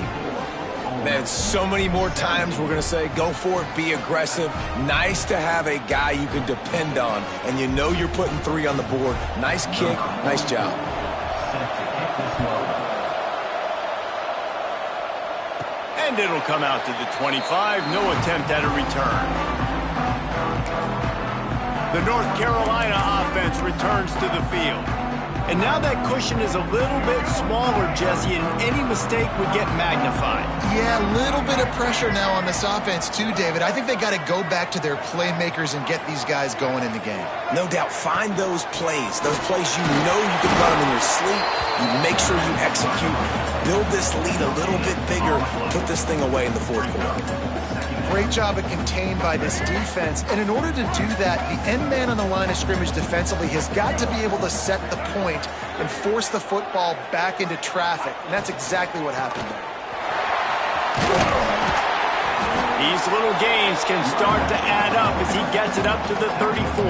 Man, so many more times we're going to say, go for it, be aggressive. Nice to have a guy you can depend on, and you know you're putting 3 on the board. Nice kick, nice job. And it'll come out to the 25, no attempt at a return. The North Carolina offense returns to the field. And now that cushion is a little bit smaller, Jesse, and any mistake would get magnified. Yeah, a little bit of pressure now on this offense too, David. I think they got to go back to their playmakers and get these guys going in the game. No doubt, find those plays you know you can run them in your sleep. You make sure you execute. Build this lead a little bit bigger. Put this thing away in the fourth quarter. Great job of contained by this defense. And in order to do that, the end man on the line of scrimmage defensively has got to be able to set the point and force the football back into traffic. And that's exactly what happened there. These little gains can start to add up as he gets it up to the 34.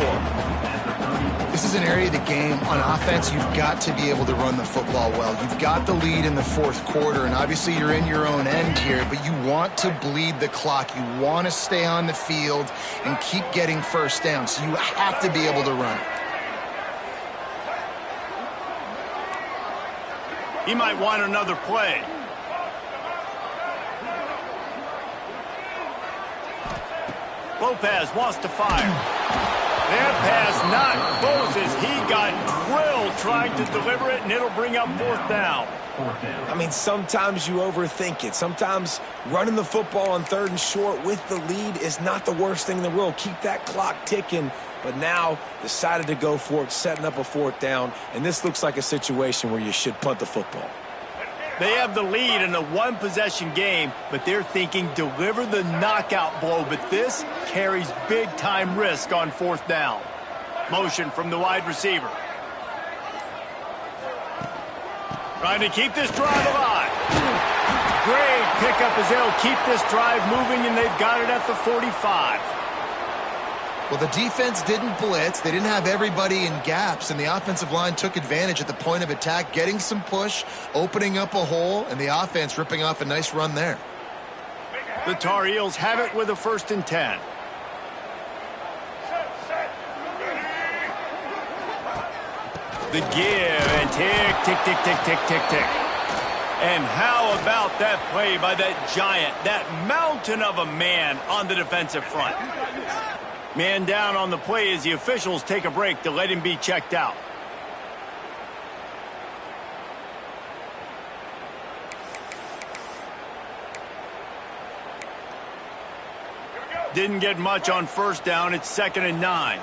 This is an area of the game on offense you've got to be able to run the football well. You've got the lead in the fourth quarter, and obviously you're in your own end here, but you want to bleed the clock. You want to stay on the field and keep getting first down, so you have to be able to run it. He might want another play. Lopez wants to fire. That pass not close as he got drilled trying to deliver it, and it'll bring up fourth down. I mean, sometimes you overthink it. Sometimes running the football on 3rd and short with the lead is not the worst thing in the world. Keep that clock ticking. But now decided to go for it, setting up a 4th down. And this looks like a situation where you should punt the football. They have the lead in a one-possession game, but they're thinking deliver the knockout blow. But this carries big-time risk on 4th down. Motion from the wide receiver. Trying to keep this drive alive. Great pickup as they'll keep this drive moving, and they've got it at the 45. Well, the defense didn't blitz. They didn't have everybody in gaps, and the offensive line took advantage at the point of attack, getting some push, opening up a hole, and the offense ripping off a nice run there. The Tar Heels have it with a 1st and 10. The give and tick, tick, tick, tick, tick, tick, tick. And how about that play by that giant, that mountain of a man on the defensive front? Man down on the play as the officials take a break to let him be checked out. Didn't get much on 1st down. It's 2nd and 9.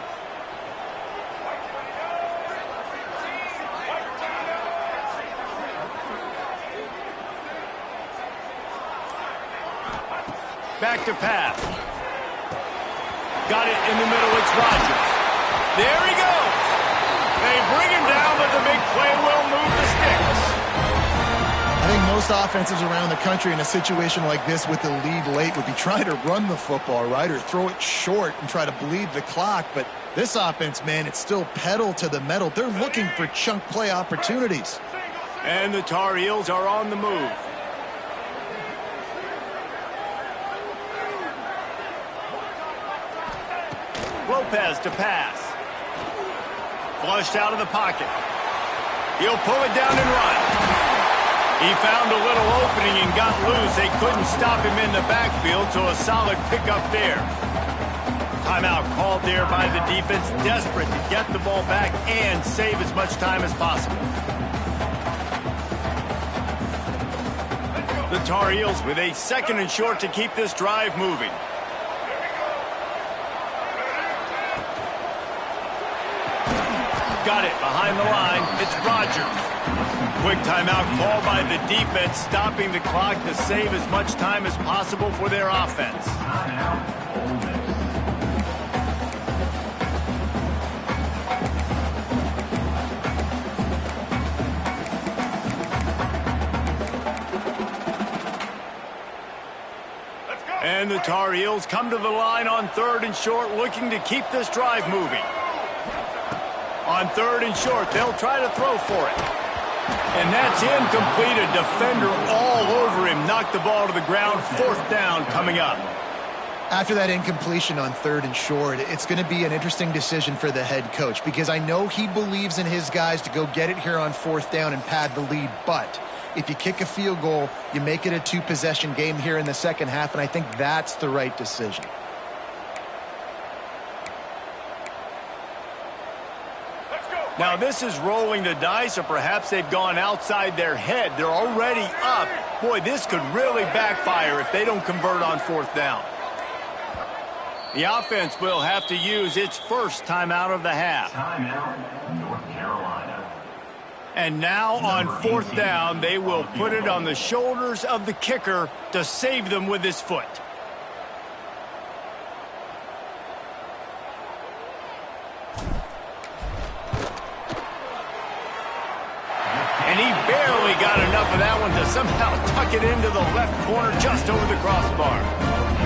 Back to pass. Got it in the middle. It's Rodgers. There he goes. They bring him down, but the big play will move the sticks. I think most offenses around the country in a situation like this with the lead late would be trying to run the football, right, or throw it short and try to bleed the clock. But this offense, man, it's still pedal to the metal. They're looking for chunk play opportunities. And the Tar Heels are on the move. Lopez to pass. Flushed out of the pocket. He'll pull it down and run. He found a little opening and got loose. They couldn't stop him in the backfield, so a solid pickup there. Timeout called there by the defense, desperate to get the ball back and save as much time as possible. The Tar Heels with a 2nd and short to keep this drive moving. Got it behind the line. It's Rodgers. Quick timeout called by the defense, stopping the clock to save as much time as possible for their offense. And the Tar Heels come to the line on 3rd and short, looking to keep this drive moving. On 3rd and short, they'll try to throw for it. And that's incomplete. A defender all over him. Knocked the ball to the ground. 4th down coming up. After that incompletion on 3rd and short, it's going to be an interesting decision for the head coach, because I know he believes in his guys to go get it here on 4th down and pad the lead. But if you kick a field goal, you make it a 2-possession game here in the second half, and I think that's the right decision. Now, this is rolling the dice, or perhaps they've gone outside their head. They're already up. Boy, this could really backfire if they don't convert on 4th down. The offense will have to use its first timeout of the half. Timeout, North Carolina. And now on 4th down, they will put it on the shoulders of the kicker to save them with his foot. And he barely got enough of that one to somehow tuck it into the left corner just over the crossbar.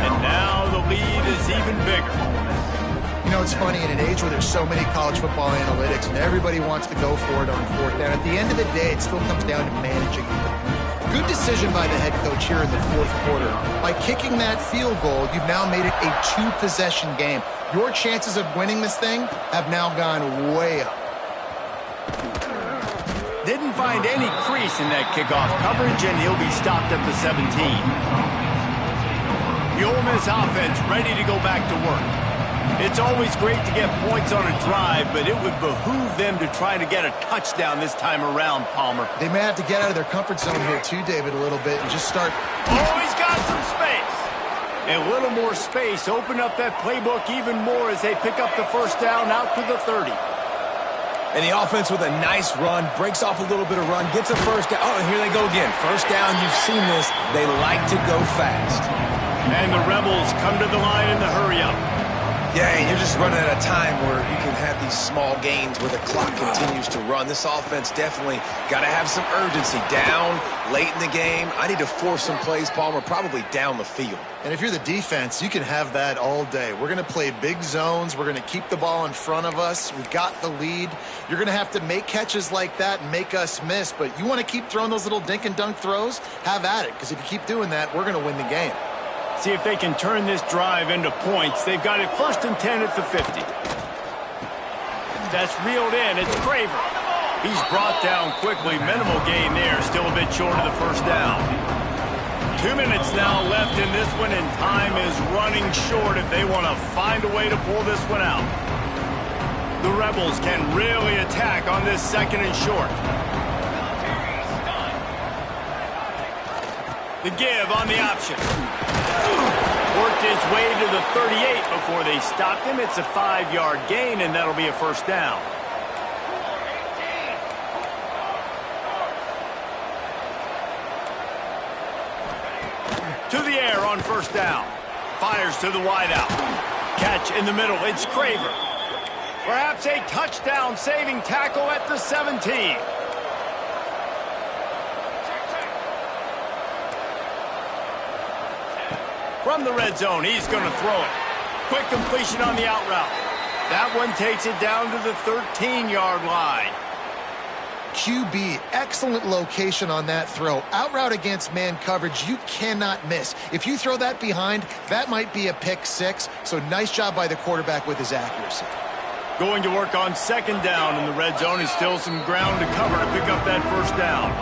And now the lead is even bigger. You know, it's funny, in an age where there's so many college football analytics and everybody wants to go for it on fourth down, at the end of the day, it still comes down to managing. Good decision by the head coach here in the fourth quarter. By kicking that field goal, you've now made it a two-possession game. Your chances of winning this thing have now gone way up. Didn't find any crease in that kickoff coverage, and he'll be stopped at the 17. The Ole Miss offense ready to go back to work. It's always great to get points on a drive, but it would behoove them to try to get a touchdown this time around, Palmer. They may have to get out of their comfort zone here too, David, a little bit and just start. Oh, he's got some space. A little more space. Open up that playbook even more as they pick up the first down out to the 30. And the offense with a nice run, breaks off a little bit of run, gets a first down. Oh, and here they go again. First down, you've seen this. They like to go fast. And the Rebels come to the line in the hurry-up. Yeah, and you're just running at a time where you can have these small gains where the clock continues to run. This offense definitely got to have some urgency. Down, late in the game. I need to force some plays, Palmer, probably down the field. And if you're the defense, you can have that all day. We're going to play big zones. We're going to keep the ball in front of us. We've got the lead. You're going to have to make catches like that and make us miss. But you want to keep throwing those little dink and dunk throws? Have at it, because if you keep doing that, we're going to win the game. See if they can turn this drive into points. They've got it 1st and 10 at the 50. That's reeled in. It's Craver. He's brought down quickly. Minimal gain there. Still a bit short of the first down. 2 minutes now left in this one, and time is running short if they want to find a way to pull this one out. The Rebels can really attack on this 2nd and short. The give on the option. Worked his way to the 38 before they stopped him. It's a 5-yard gain, and that'll be a first down. To the air on first down. Fires to the wideout. Catch in the middle. It's Craver. Perhaps a touchdown-saving tackle at the 17. From the red zone, he's going to throw it. Quick completion on the out route. That one takes it down to the 13-yard line. QB, excellent location on that throw. Out route against man coverage, you cannot miss. If you throw that behind, that might be a pick six. So nice job by the quarterback with his accuracy. Going to work on 2nd down in the red zone. Is still some ground to cover to pick up that first down.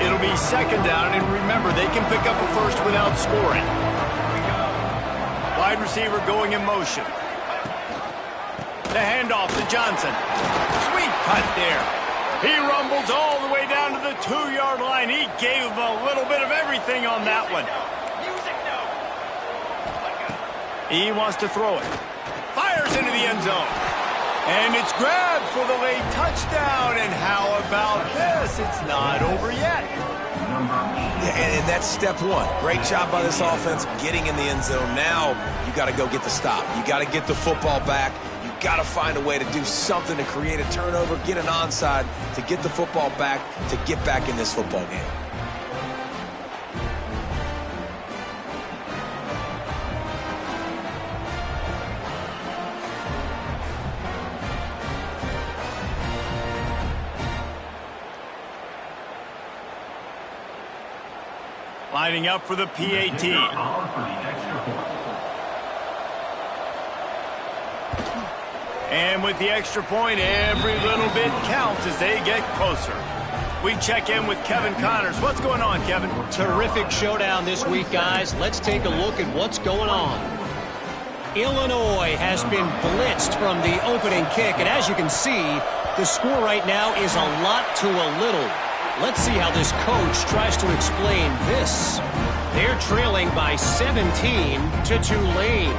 It'll be 2nd down, and remember, they can pick up a first without scoring. Wide receiver going in motion. The handoff to Johnson. Sweet cut there. He rumbles all the way down to the 2-yard line. He gave him a little bit of everything on that one. He wants to throw it. Fires into the end zone. And it's grabbed for the late touchdown. And how about this? It's not over yet. And that's step one. Great job by this offense getting in the end zone. Now you got to go get the stop. You got to get the football back. You got to find a way to do something to create a turnover, get an onside, to get the football back, to get back in this football game. Lining up for the PAT. And with the extra point, every little bit counts as they get closer. We check in with Kevin Connors. What's going on, Kevin? Terrific showdown this week, guys. Let's take a look at what's going on. Illinois has been blitzed from the opening kick, and as you can see, the score right now is a lot to a little. Let's see how this coach tries to explain this. They're trailing by 17 to Tulane.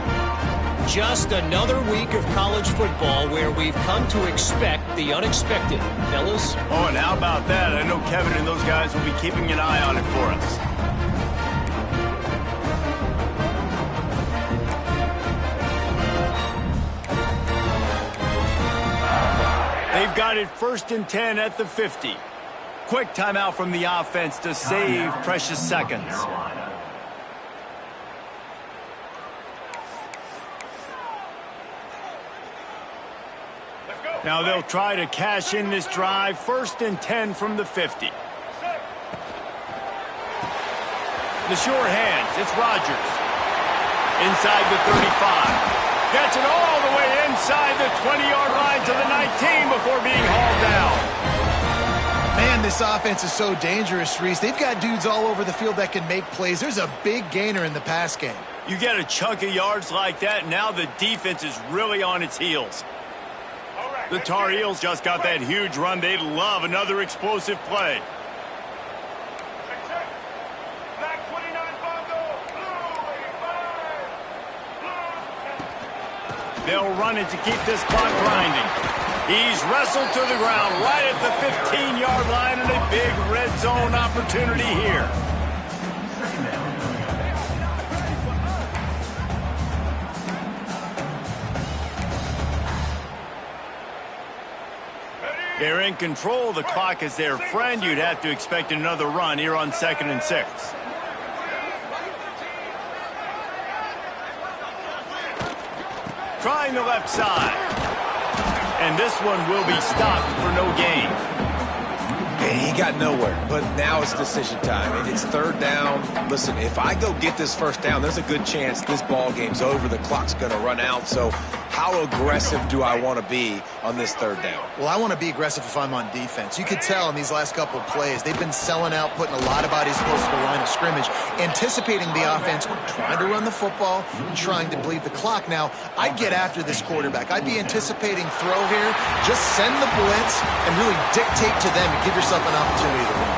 Just another week of college football where we've come to expect the unexpected, fellas. Oh, and how about that? I know Kevin and those guys will be keeping an eye on it for us. They've got it 1st and 10 at the 50. Quick timeout from the offense to save precious seconds. Carolina. Now they'll try to cash in this drive. 1st and 10 from the 50. The short hands. It's Rodgers. Inside the 35. Gets it all the way inside the 20-yard line to the 19 before being hauled down. Man, this offense is so dangerous, Reese. They've got dudes all over the field that can make plays. There's a big gainer in the pass game. You get a chunk of yards like that, now the defense is really on its heels. The Tar Heels just got that huge run. They'd love another explosive play. They'll run it to keep this clock grinding. He's wrestled to the ground right at the 15-yard line, and a big red zone opportunity here. They're in control. The clock is their friend. You'd have to expect another run here on 2nd and 6. Trying the left side. And this one will be stopped for no gain. He got nowhere, but now it's decision time. It's 3rd down. Listen, if I go get this 1st down, there's a good chance this ball game's over. The clock's going to run out. So how aggressive do I want to be on this 3rd down? Well, I want to be aggressive if I'm on defense. You could tell in these last couple of plays, they've been selling out, putting a lot of bodies close to the line of scrimmage, anticipating the offense, trying to run the football, trying to bleed the clock. Now, I'd get after this quarterback. I'd be anticipating throw here. Just send the blitz and really dictate to them and give yourself an opportunity to win.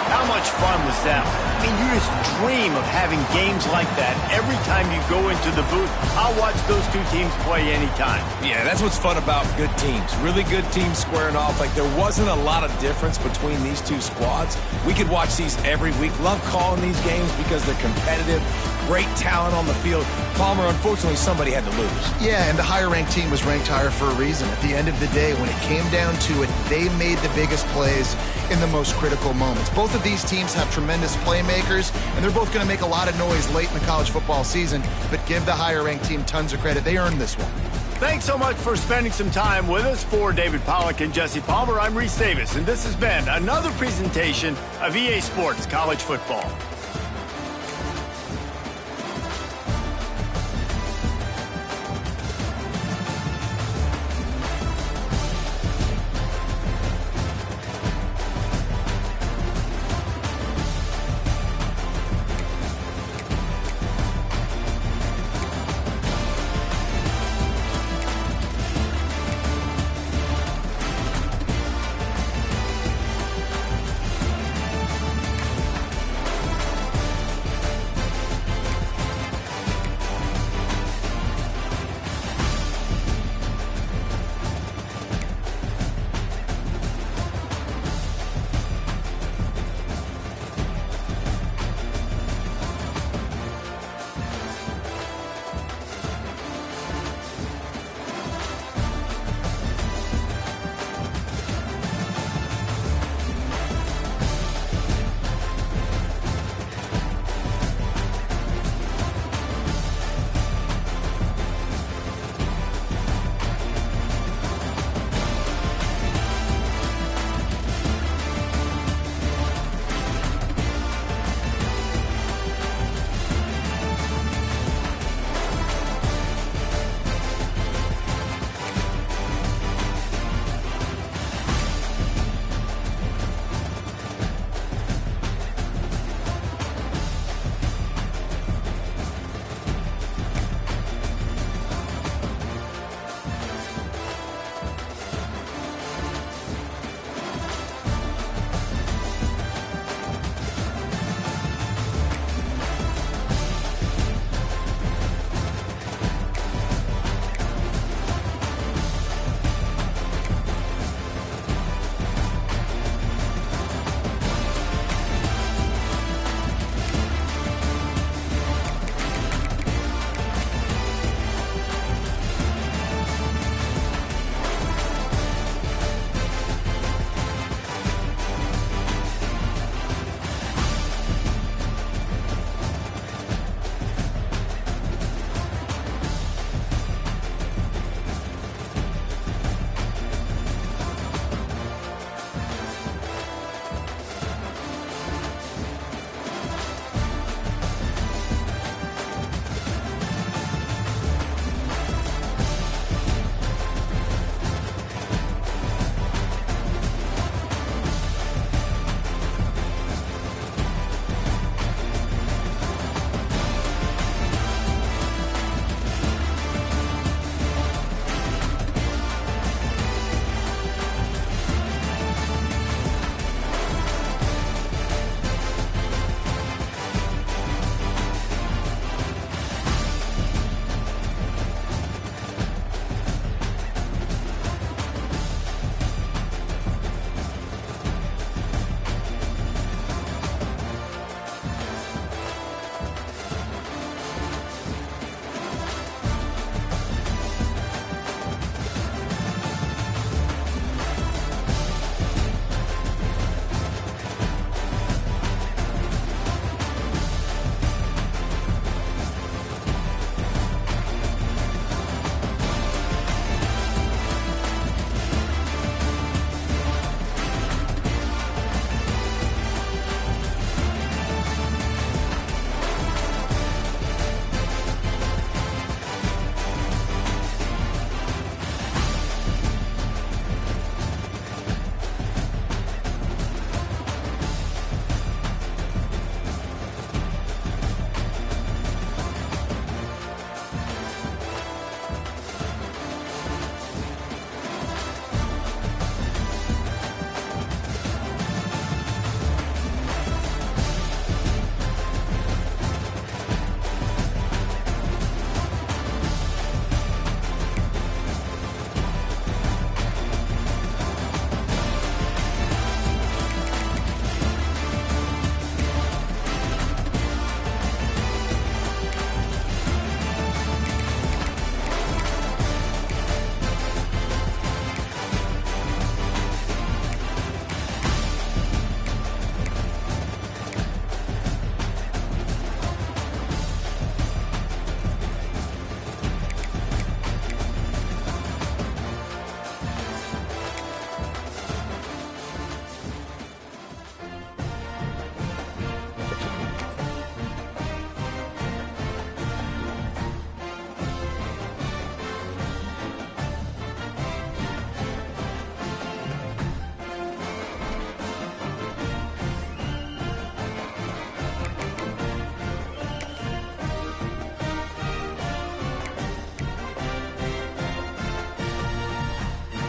How much fun was that? I mean, you just dream of having games like that every time you go into the booth. I'll watch those two teams play anytime. Yeah, that's what's fun about good teams. Really good teams squaring off. Like, there wasn't a lot of difference between these two squads. We could watch these every week. Love calling these games because they're competitive. Great talent on the field. Palmer, unfortunately, somebody had to lose. Yeah, and the higher-ranked team was ranked higher for a reason. At the end of the day, when it came down to it, they made the biggest plays in the most critical moments. Both of these teams have tremendous playmakers, and they're both going to make a lot of noise late in the college football season, but give the higher-ranked team tons of credit. They earned this one. Thanks so much for spending some time with us. For David Pollack and Jesse Palmer, I'm Reese Davis, and this has been another presentation of EA Sports College Football.